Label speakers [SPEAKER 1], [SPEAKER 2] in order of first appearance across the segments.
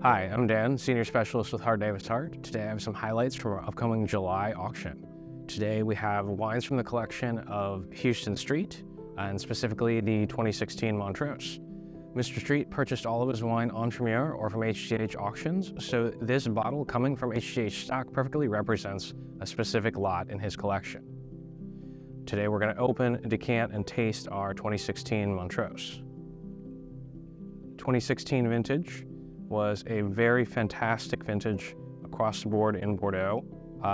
[SPEAKER 1] Hi, I'm Dan, Senior Specialist with Hart. Today I have some highlights from our upcoming July auction. Today we have wines from the collection of Huston Street, and specifically the 2016 Montrose. Mr. Street purchased all of his wine en primeur or from HGH auctions, so this bottle coming from HGH stock perfectly represents a specific lot in his collection. Today we're going to open, decant, and taste our 2016 Montrose. 2016 vintage was a very fantastic vintage across the board in Bordeaux.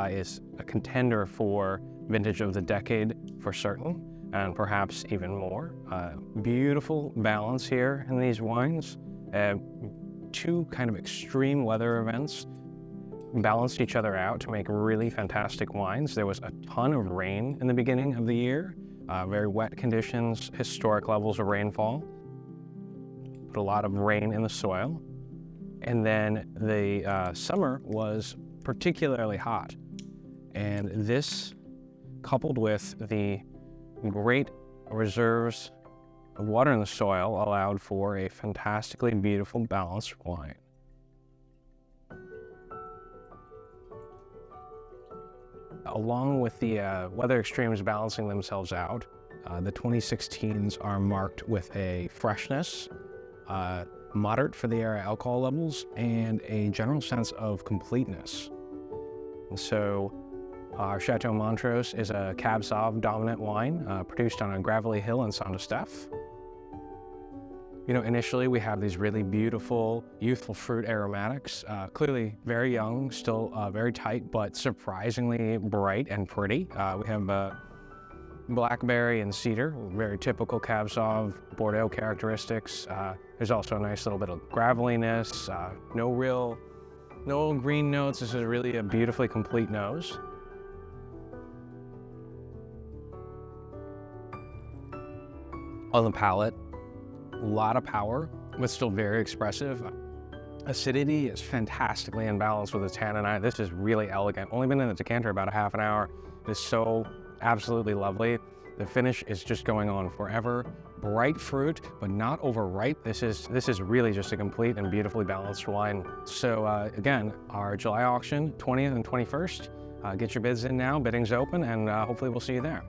[SPEAKER 1] Is a contender for vintage of the decade for certain, and perhaps even more. Beautiful balance here in these wines. Two kind of extreme weather events balanced each other out to make really fantastic wines. There was a ton of rain in the beginning of the year, very wet conditions, historic levels of rainfall, put a lot of rain in the soil. And then the summer was particularly hot. And this, coupled with the great reserves of water in the soil, allowed for a fantastically beautiful balanced wine. Along with the weather extremes balancing themselves out, the 2016s are marked with a freshness, moderate for the era alcohol levels, and a general sense of completeness. And so our Chateau Montrose is a Cab Sauv dominant wine produced on a gravelly hill in Saint-Estèphe. You know, initially we have these really beautiful, youthful fruit aromatics, clearly very young, still very tight, but surprisingly bright and pretty. We have blackberry and cedar, very typical Cab Sauv Bordeaux characteristics. There's also a nice little bit of graveliness, no green notes. This is really a beautifully complete nose. On the palate, a lot of power, but still very expressive. Acidity is fantastically in balance with the tannin. This is really elegant. Only been in the decanter about a half an hour. It is so absolutely lovely. The finish is just going on forever. Bright fruit, but not overripe. This is really just a complete and beautifully balanced wine. So again, our July auction, 20th and 21st. Get your bids in now. Bidding's open, and hopefully we'll see you there.